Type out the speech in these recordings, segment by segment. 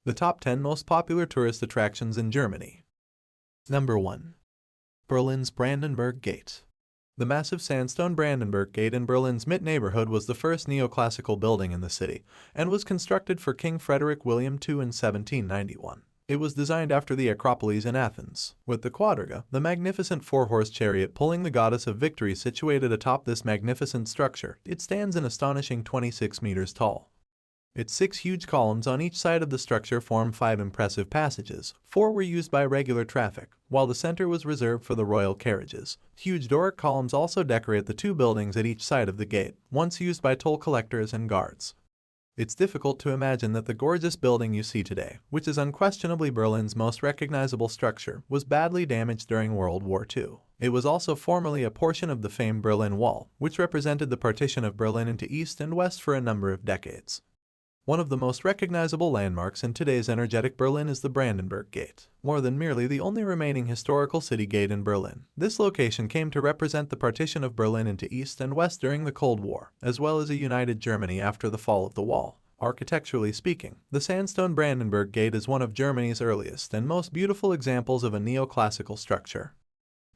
The top 10 most popular tourist attractions in Germany. Number 1. Berlin's Brandenburg Gate. The massive sandstone Brandenburg Gate in Berlin's Mitte neighborhood was the first neoclassical building in the city, and was constructed for King Frederick William II in 1791. It was designed after the Acropolis in Athens, with the quadriga, the magnificent four-horse chariot pulling the goddess of victory situated atop this magnificent structure. It stands an astonishing 26 meters tall. Its 6 huge columns on each side of the structure form 5 impressive passages. 4 were used by regular traffic, while the center was reserved for the royal carriages. Huge Doric columns also decorate the 2 buildings at each side of the gate, once used by toll collectors and guards. It's difficult to imagine that the gorgeous building you see today, which is unquestionably Berlin's most recognizable structure, was badly damaged during World War II. It was also formerly a portion of the famed Berlin Wall, which represented the partition of Berlin into East and West for a number of decades. One of the most recognizable landmarks in today's energetic Berlin is the Brandenburg Gate. More than merely the only remaining historical city gate in Berlin, this location came to represent the partition of Berlin into East and West during the Cold War, as well as a united Germany after the fall of the wall. Architecturally speaking, the sandstone Brandenburg Gate is one of Germany's earliest and most beautiful examples of a neoclassical structure.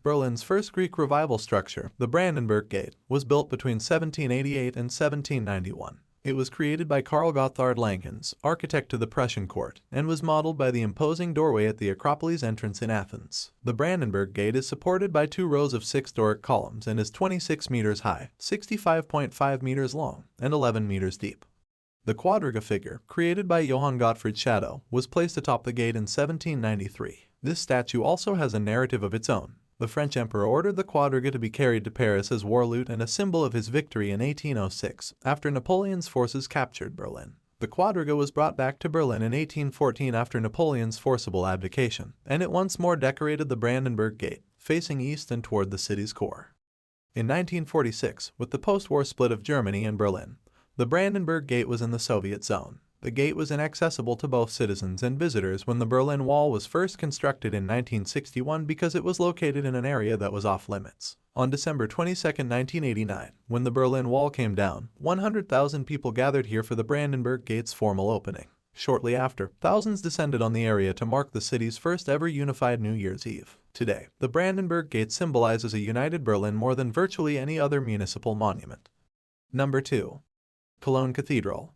Berlin's first Greek Revival structure, the Brandenburg Gate, was built between 1788 and 1791. It was created by Karl Gotthard Langhans, architect to the Prussian court, and was modeled by the imposing doorway at the Acropolis entrance in Athens. The Brandenburg Gate is supported by 2 rows of 6 Doric columns and is 26 meters high, 65.5 meters long, and 11 meters deep. The quadriga figure, created by Johann Gottfried Schadow, was placed atop the gate in 1793. This statue also has a narrative of its own. The French emperor ordered the quadriga to be carried to Paris as war loot and a symbol of his victory in 1806, after Napoleon's forces captured Berlin. The quadriga was brought back to Berlin in 1814 after Napoleon's forcible abdication, and it once more decorated the Brandenburg Gate, facing east and toward the city's core. In 1946, with the post-war split of Germany and Berlin, the Brandenburg Gate was in the Soviet zone. The gate was inaccessible to both citizens and visitors when the Berlin Wall was first constructed in 1961 because it was located in an area that was off-limits. On December 22, 1989, when the Berlin Wall came down, 100,000 people gathered here for the Brandenburg Gate's formal opening. Shortly after, thousands descended on the area to mark the city's first ever unified New Year's Eve. Today, the Brandenburg Gate symbolizes a united Berlin more than virtually any other municipal monument. Number 2. Cologne Cathedral.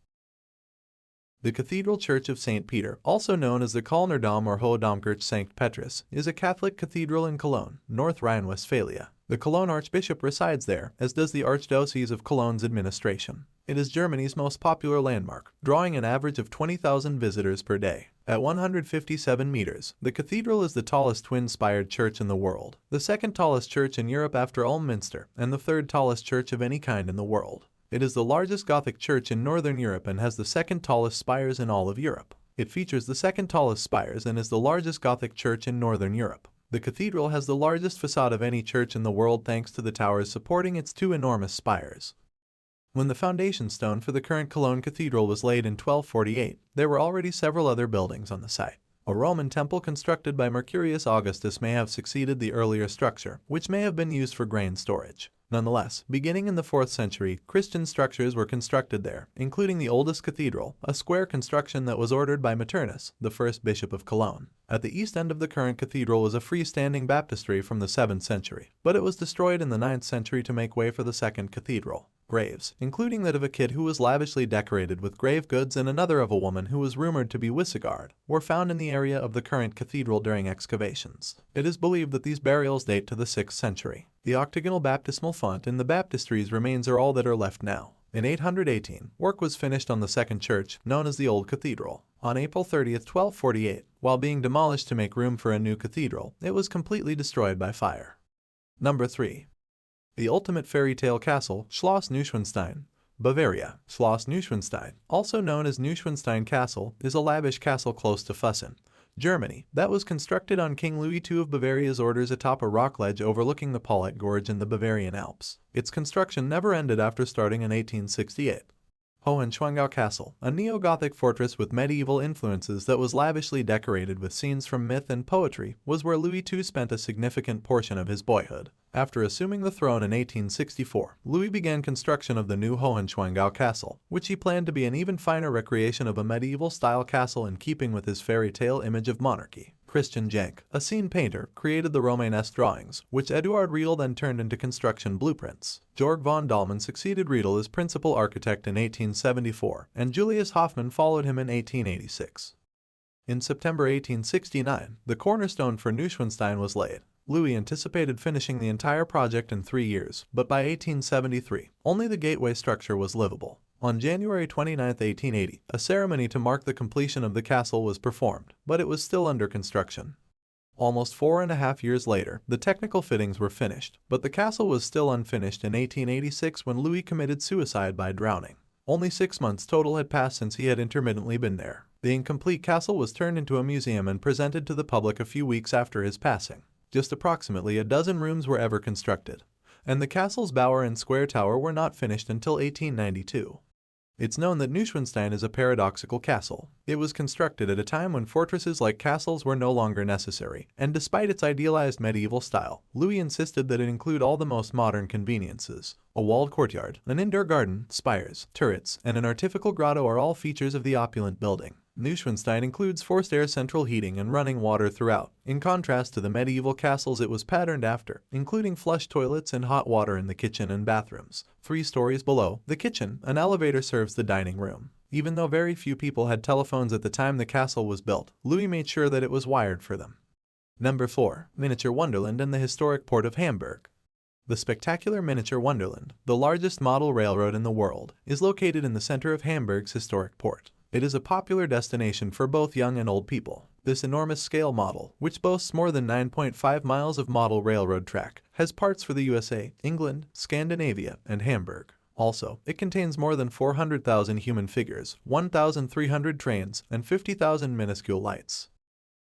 The Cathedral Church of St. Peter, also known as the Kölner Dom or Hohe Domkirche St. Petrus, is a Catholic cathedral in Cologne, North Rhine-Westphalia. The Cologne Archbishop resides there, as does the Archdiocese of Cologne's administration. It is Germany's most popular landmark, drawing an average of 20,000 visitors per day. At 157 meters, the cathedral is the tallest twin-spired church in the world, the second tallest church in Europe after Ulm Minster, and the third tallest church of any kind in the world. It is the largest Gothic church in Northern Europe and has the second tallest spires in all of Europe. It features the second tallest spires and is the largest Gothic church in Northern Europe. The cathedral has the largest facade of any church in the world thanks to the towers supporting its 2 enormous spires. When the foundation stone for the current Cologne Cathedral was laid in 1248, there were already several other buildings on the site. A Roman temple constructed by Mercurius Augustus may have succeeded the earlier structure, which may have been used for grain storage. Nonetheless, beginning in the 4th century, Christian structures were constructed there, including the oldest cathedral, a square construction that was ordered by Metternich, the first bishop of Cologne. At the east end of the current cathedral was a freestanding baptistry from the 7th century, but it was destroyed in the 9th century to make way for the second cathedral. Graves, including that of a kid who was lavishly decorated with grave goods and another of a woman who was rumored to be Wisigard, were found in the area of the current cathedral during excavations. It is believed that these burials date to the 6th century. The octagonal baptismal font and the baptistry's remains are all that are left now. In 818, work was finished on the second church, known as the Old Cathedral. On April 30, 1248, while being demolished to make room for a new cathedral, it was completely destroyed by fire. Number 3. The ultimate fairy tale castle, Schloss Neuschwanstein, Bavaria. Schloss Neuschwanstein, also known as Neuschwanstein Castle, is a lavish castle close to Füssen, Germany, that was constructed on King Louis II of Bavaria's orders atop a rock ledge overlooking the Paulette Gorge in the Bavarian Alps. Its construction never ended after starting in 1868. Hohenschwangau Castle, a neo-Gothic fortress with medieval influences that was lavishly decorated with scenes from myth and poetry, was where Louis II spent a significant portion of his boyhood. After assuming the throne in 1864, Louis began construction of the new Hohenschwangau Castle, which he planned to be an even finer recreation of a medieval-style castle in keeping with his fairy tale image of monarchy. Christian Jank, a scene painter, created the Romanesque drawings, which Eduard Riedel then turned into construction blueprints. Georg von Dahlmann succeeded Riedel as principal architect in 1874, and Julius Hoffmann followed him in 1886. In September 1869, the cornerstone for Neuschwanstein was laid. Louis anticipated finishing the entire project in 3 years, but by 1873, only the gateway structure was livable. On January 29, 1880, a ceremony to mark the completion of the castle was performed, but it was still under construction. Almost 4.5 years later, the technical fittings were finished, but the castle was still unfinished in 1886 when Louis committed suicide by drowning. Only 6 months total had passed since he had intermittently been there. The incomplete castle was turned into a museum and presented to the public a few weeks after his passing. Just approximately a dozen rooms were ever constructed, and the castle's bower and square tower were not finished until 1892. It's known that Neuschwanstein is a paradoxical castle. It was constructed at a time when fortresses like castles were no longer necessary, and despite its idealized medieval style, Louis insisted that it include all the most modern conveniences. A walled courtyard, an indoor garden, spires, turrets, and an artificial grotto are all features of the opulent building. Neuschwanstein includes forced air central heating and running water throughout, in contrast to the medieval castles it was patterned after, including flush toilets and hot water in the kitchen and bathrooms. 3 stories below the kitchen, an elevator serves the dining room. Even though very few people had telephones at the time the castle was built, Louis made sure that it was wired for them. Number 4. Miniature Wonderland and the historic port of Hamburg. The spectacular Miniature Wonderland, the largest model railroad in the world, is located in the center of Hamburg's historic port. It is a popular destination for both young and old people. This enormous scale model, which boasts more than 9.5 miles of model railroad track, has parts for the USA, England, Scandinavia, and Hamburg. Also, it contains more than 400,000 human figures, 1,300 trains, and 50,000 minuscule lights.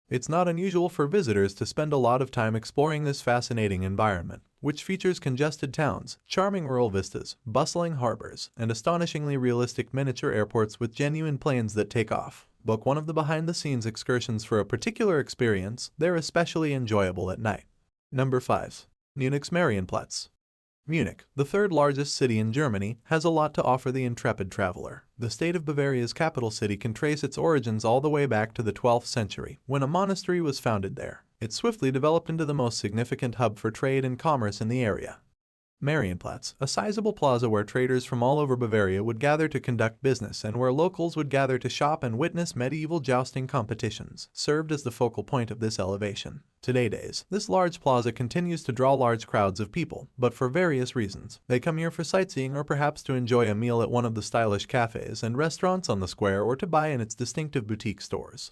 It's not unusual for visitors to spend a lot of time exploring this fascinating environment, which features congested towns, charming rural vistas, bustling harbors, and astonishingly realistic miniature airports with genuine planes that take off. Book one of the behind-the-scenes excursions for a particular experience. They're especially enjoyable at night. Number 5. Munich's Marionplatz. Munich, the third largest city in Germany, has a lot to offer the intrepid traveler. The state of Bavaria's capital city can trace its origins all the way back to the 12th century, when a monastery was founded there. It swiftly developed into the most significant hub for trade and commerce in the area. Marionplatz, a sizable plaza where traders from all over Bavaria would gather to conduct business and where locals would gather to shop and witness medieval jousting competitions, served as the focal point of this elevation. Today's, this large plaza continues to draw large crowds of people, but for various reasons. They come here for sightseeing or perhaps to enjoy a meal at one of the stylish cafes and restaurants on the square or to buy in its distinctive boutique stores.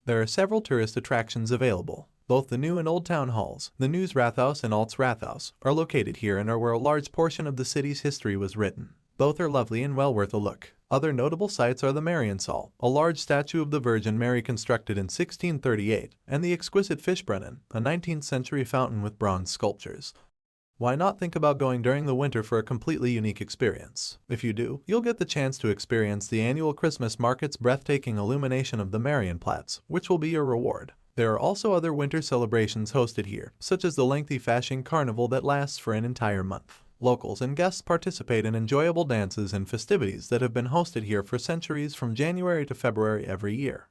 There are several tourist attractions available. Both the new and old town halls, the Neues Rathaus and Altes Rathaus, are located here and are where a large portion of the city's history was written. Both are lovely and well worth a look. Other notable sites are the Mariensaal, a large statue of the Virgin Mary constructed in 1638, and the exquisite Fischbrunnen, a 19th century fountain with bronze sculptures. Why not think about going during the winter for a completely unique experience? If you do, you'll get the chance to experience the annual Christmas market's breathtaking illumination of the Marionplatz, which will be your reward. There are also other winter celebrations hosted here, such as the lengthy Fasching Carnival that lasts for an entire month. Locals and guests participate in enjoyable dances and festivities that have been hosted here for centuries from January to February every year.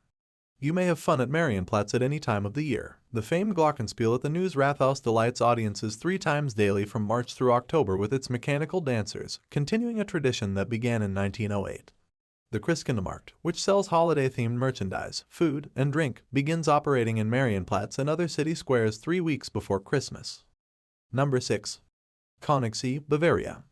You may have fun at Marionplatz at any time of the year. The famed Glockenspiel at the Neues Rathaus delights audiences 3 times daily from March through October with its mechanical dancers, continuing a tradition that began in 1908. The Christkindlmarkt, which sells holiday-themed merchandise, food, and drink, begins operating in Marionplatz and other city squares 3 weeks before Christmas. Number 6. Conexy, Bavaria.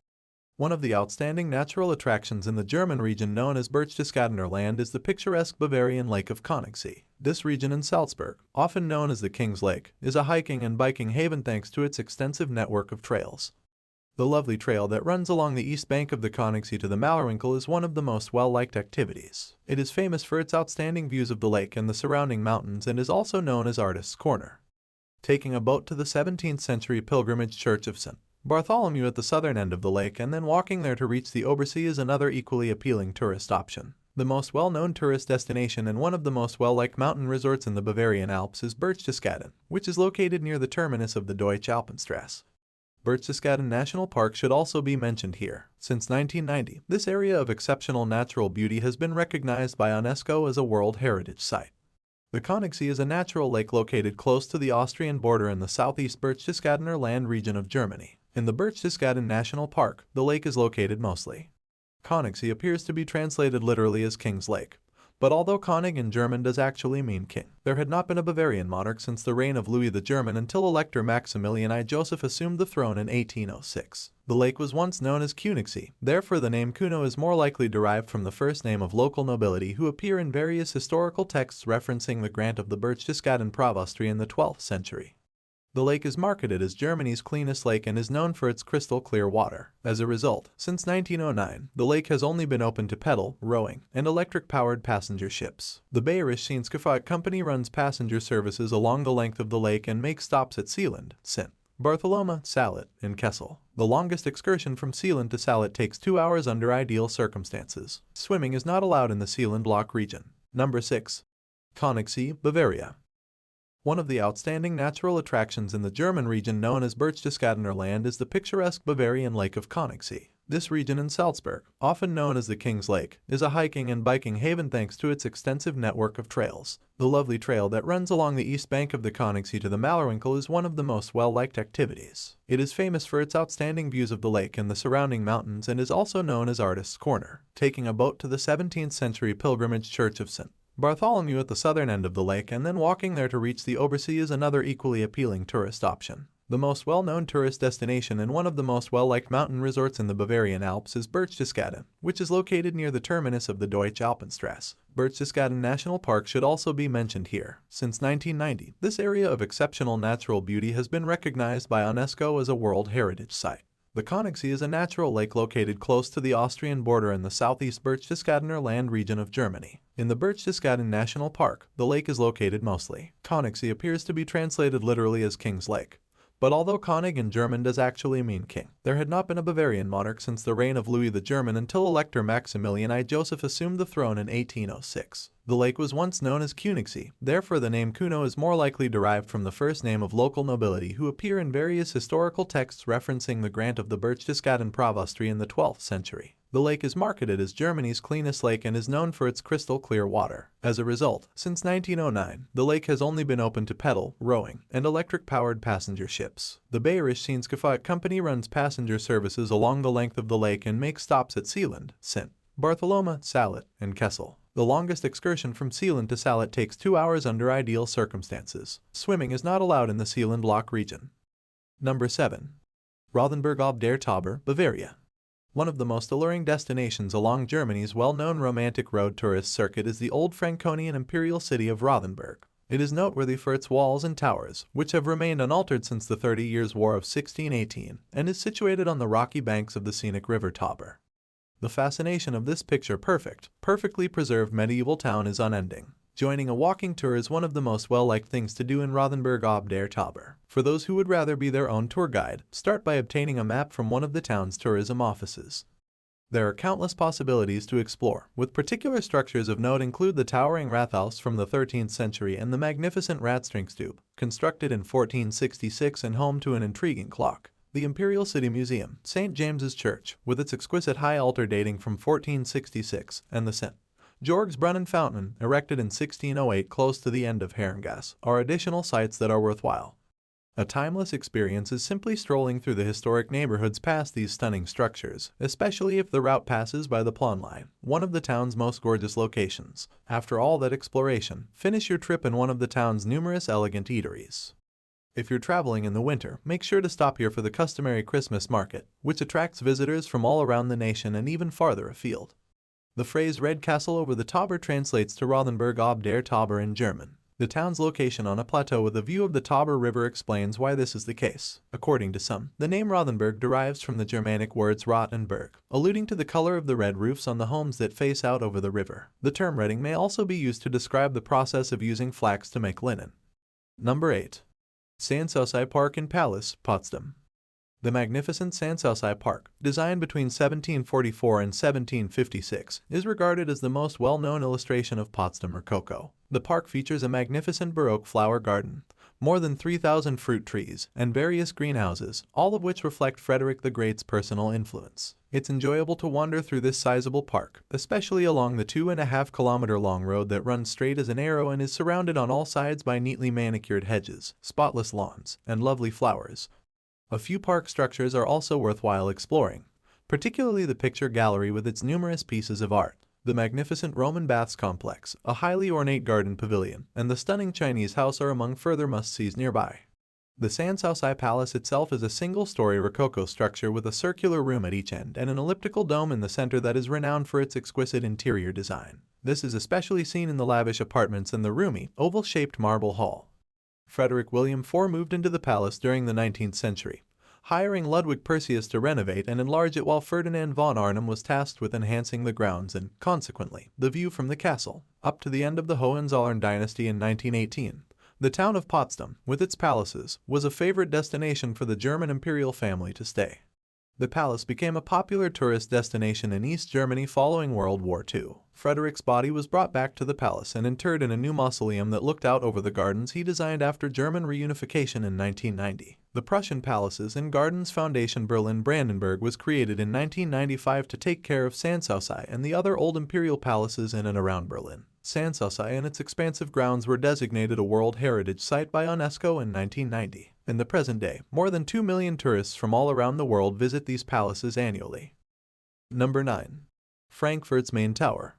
One of the outstanding natural attractions in the German region known as Berchtesgadener Land is the picturesque Bavarian Lake of Conexy. This region in Salzburg, often known as the King's Lake, is a hiking and biking haven thanks to its extensive network of trails. The lovely trail that runs along the east bank of the Conexy to the Mallerwinkel is one of the most well-liked activities. It is famous for its outstanding views of the lake and the surrounding mountains and is also known as Artist's Corner. Taking a boat to the 17th century pilgrimage church of St. Bartholomew at the southern end of the lake and then walking there to reach the Obersee is another equally appealing tourist option. The most well-known tourist destination and one of the most well-liked mountain resorts in the Bavarian Alps is Berchtesgaden, which is located near the terminus of the Deutsche Alpenstrasse. Berchtesgaden National Park should also be mentioned here. Since 1990, this area of exceptional natural beauty has been recognized by UNESCO as a World Heritage Site. The Conexy is a natural lake located close to the Austrian border in the southeast Berchtesgadener land region of Germany. In the Berchtesgaden National Park, the lake is located mostly. Conexy appears to be translated literally as King's Lake, but although König in German does actually mean king, there had not been a Bavarian monarch since the reign of Louis the German until Elector Maximilian I Joseph assumed the throne in 1806. The lake was once known as Conexy, therefore the name Kuno is more likely derived from the first name of local nobility who appear in various historical texts referencing the grant of the Berchtesgaden Provostry in the 12th century. The lake is marketed as Germany's cleanest lake and is known for its crystal clear water. As a result, since 1909, the lake has only been open to pedal, rowing, and electric-powered passenger ships. The Bayerische Schiffsfahrt Company runs passenger services along the length of the lake and makes stops at Seeland, St. Bartholoma, Salet, and Kessel. The longest excursion from Seeland to Salet takes 2 hours under ideal circumstances. Swimming is not allowed in the Seeland block region. Number 6. Conexy, Bavaria. One of the outstanding natural attractions in the German region known as Berchtesgadener Land is the picturesque Bavarian Lake of Conexy. This region in Salzburg, often known as the King's Lake, is a hiking and biking haven thanks to its extensive network of trails. The lovely trail that runs along the east bank of the Conexy to the Mallerwinkel is one of the most well-liked activities. It is famous for its outstanding views of the lake and the surrounding mountains and is also known as Artist's Corner. Taking a boat to the 17th century pilgrimage church of St. Bartholomew at the southern end of the lake and then walking there to reach the Obersee is another equally appealing tourist option. The most well-known tourist destination and one of the most well-liked mountain resorts in the Bavarian Alps is Berchtesgaden, which is located near the terminus of the Deutsche Alpenstrasse. Berchtesgaden National Park should also be mentioned here. Since 1990, this area of exceptional natural beauty has been recognized by UNESCO as a World Heritage Site. The Conexy is a natural lake located close to the Austrian border in the southeast Berchtesgadener land region of Germany. In the Berchtesgaden National Park, the lake is located mostly. Conexy appears to be translated literally as King's Lake, but although König in German does actually mean king, there had not been a Bavarian monarch since the reign of Louis the German until Elector Maximilian I Joseph assumed the throne in 1806. The lake was once known as Conexy, therefore the name Kuno is more likely derived from the first name of local nobility who appear in various historical texts referencing the grant of the Berchtesgaden Provostry in the 12th century. The lake is marketed as Germany's cleanest lake and is known for its crystal clear water. As a result, since 1909, the lake has only been open to pedal, rowing, and electric-powered passenger ships. The Bayerische Schiffsfahrt Company runs passenger services along the length of the lake and makes stops at Seeland, St. Bartholoma, Salet, and Kessel. The longest excursion from Seeland to Salet takes 2 hours under ideal circumstances. Swimming is not allowed in the Seeland block region. Number 7. Rothenberg ob der Tauber, Bavaria. One of the most alluring destinations along Germany's well-known romantic road tourist circuit is the old Franconian imperial city of Rothenberg. It is noteworthy for its walls and towers, which have remained unaltered since the 30 Years' War of 1618, and is situated on the rocky banks of the scenic river Tauber. The fascination of this perfectly preserved medieval town is unending. Joining a walking tour is one of the most well-liked things to do in Rothenberg ob der Tauber. For those who would rather be their own tour guide, start by obtaining a map from one of the town's tourism offices. There are countless possibilities to explore, with particular structures of note include the towering Rathaus from the 13th century and the magnificent Ratstringsstube, constructed in 1466 and home to an intriguing clock. The Imperial City Museum, St. James's Church, with its exquisite high altar dating from 1466, and the St. Georg's Brunnen Fountain, erected in 1608 close to the end of Herrengasse, are additional sites that are worthwhile. A timeless experience is simply strolling through the historic neighborhoods past these stunning structures, especially if the route passes by the Planline, one of the town's most gorgeous locations. After all that exploration, finish your trip in one of the town's numerous elegant eateries. If you're traveling in the winter, make sure to stop here for the customary Christmas market, which attracts visitors from all around the nation and even farther afield. The phrase Red Castle over the Tauber translates to Rothenberg ob der Tauber in German. The town's location on a plateau with a view of the Tauber River explains why this is the case. According to some, the name Rothenberg derives from the Germanic words Rot and Berg, alluding to the color of the red roofs on the homes that face out over the river. The term redding may also be used to describe the process of using flax to make linen. Number 8. Sanssouci Park in Palace, Potsdam. The magnificent Sanssouci Park, designed between 1744 and 1756, is regarded as the most well-known illustration of Potsdam Rococo. The park features a magnificent Baroque flower garden, more than 3,000 fruit trees, and various greenhouses, all of which reflect Frederick the Great's personal influence. It's enjoyable to wander through this sizable park, especially along the 2.5-kilometer-long road that runs straight as an arrow and is surrounded on all sides by neatly manicured hedges, spotless lawns, and lovely flowers. A few park structures are also worthwhile exploring, particularly the picture gallery with its numerous pieces of art, the magnificent Roman Baths complex, a highly ornate garden pavilion, and the stunning Chinese house are among further must-sees nearby. The Sanssouci Palace itself is a single-story Rococo structure with a circular room at each end and an elliptical dome in the center that is renowned for its exquisite interior design. This is especially seen in the lavish apartments and the roomy, oval-shaped marble hall. Frederick William IV moved into the palace during the 19th century, hiring Ludwig Perseus to renovate and enlarge it while Ferdinand von Arnim was tasked with enhancing the grounds and, consequently, the view from the castle. Up to the end of the Hohenzollern dynasty in 1918, the town of Potsdam, with its palaces, was a favorite destination for the German imperial family to stay. The palace became a popular tourist destination in East Germany following World War II. Frederick's body was brought back to the palace and interred in a new mausoleum that looked out over the gardens he designed after German reunification in 1990. The Prussian Palaces and Gardens Foundation Berlin-Brandenburg was created in 1995 to take care of Sanssouci and the other old imperial palaces in and around Berlin. Sanssouci and its expansive grounds were designated a World Heritage Site by UNESCO in 1990. In the present day, more than 2 million tourists from all around the world visit these palaces annually. Number 9. Frankfurt's Main Tower.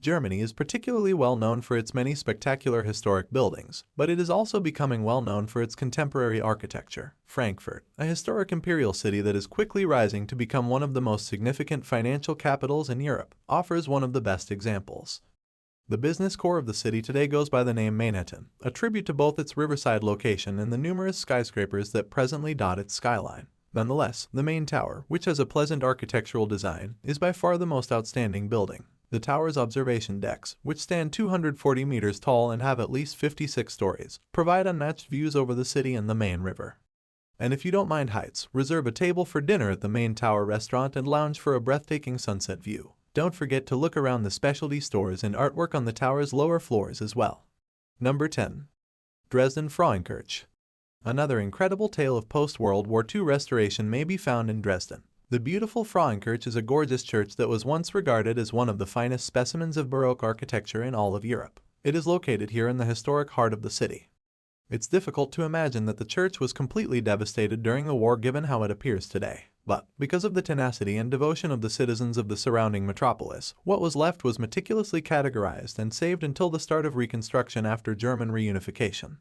Germany is particularly well known for its many spectacular historic buildings, but it is also becoming well known for its contemporary architecture. Frankfurt, a historic imperial city that is quickly rising to become one of the most significant financial capitals in Europe, offers one of the best examples. The business core of the city today goes by the name Manhattan, a tribute to both its riverside location and the numerous skyscrapers that presently dot its skyline. Nonetheless, the main tower, which has a pleasant architectural design, is by far the most outstanding building. The tower's observation decks, which stand 240 meters tall and have at least 56 stories, provide unmatched views over the city and the main river. And if you don't mind heights, reserve a table for dinner at the main tower restaurant and lounge for a breathtaking sunset view. Don't forget to look around the specialty stores and artwork on the tower's lower floors as well. Number 10. Dresden Frauenkirche. Another incredible tale of post-World War II restoration may be found in Dresden. The beautiful Frauenkirche is a gorgeous church that was once regarded as one of the finest specimens of Baroque architecture in all of Europe. It is located here in the historic heart of the city. It's difficult to imagine that the church was completely devastated during the war given how it appears today. But, because of the tenacity and devotion of the citizens of the surrounding metropolis, what was left was meticulously categorized and saved until the start of reconstruction after German reunification.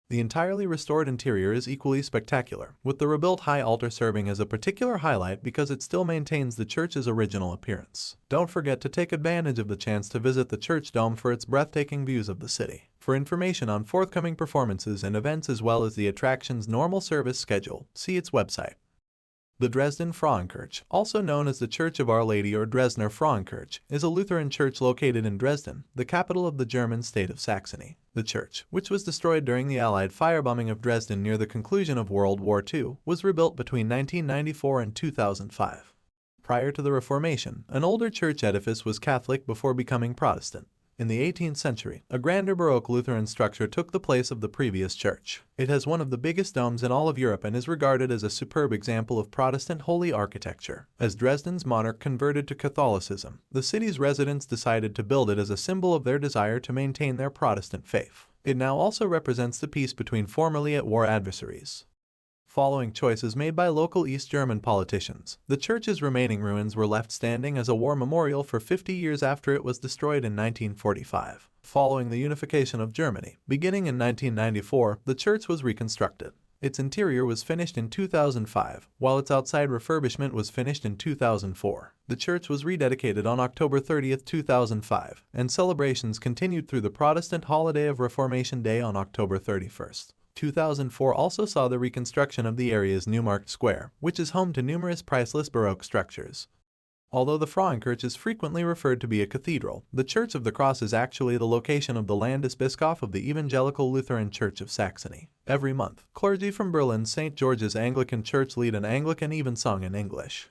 The entirely restored interior is equally spectacular, with the rebuilt high altar serving as a particular highlight because it still maintains the church's original appearance. Don't forget to take advantage of the chance to visit the church dome for its breathtaking views of the city. For information on forthcoming performances and events as well as the attraction's normal service schedule, see its website. The Dresden Frauenkirche, also known as the Church of Our Lady or Dresdner Frauenkirche, is a Lutheran church located in Dresden, the capital of the German state of Saxony. The church, which was destroyed during the Allied firebombing of Dresden near the conclusion of World War II, was rebuilt between 1994 and 2005. Prior to the Reformation, an older church edifice was Catholic before becoming Protestant. In the 18th century, a grander Baroque Lutheran structure took the place of the previous church. It has one of the biggest domes in all of Europe and is regarded as a superb example of Protestant holy architecture. As Dresden's monarch converted to Catholicism, the city's residents decided to build it as a symbol of their desire to maintain their Protestant faith. It now also represents the peace between formerly at war adversaries. Following choices made by local East German politicians, the church's remaining ruins were left standing as a war memorial for 50 years after it was destroyed in 1945. Following the unification of Germany, beginning in 1994, the church was reconstructed. Its interior was finished in 2005, while its outside refurbishment was finished in 2004. The church was rededicated on October 30, 2005, and celebrations continued through the Protestant holiday of Reformation Day on October 31st. 2004 also saw the reconstruction of the area's Newmarkt Square, which is home to numerous priceless Baroque structures. Although the Frauenkirche is frequently referred to be a cathedral, the Church of the Cross is actually the location of the Landesbischof of the Evangelical Lutheran Church of Saxony. Every month, clergy from Berlin's St. George's Anglican Church lead an Anglican evensong in English.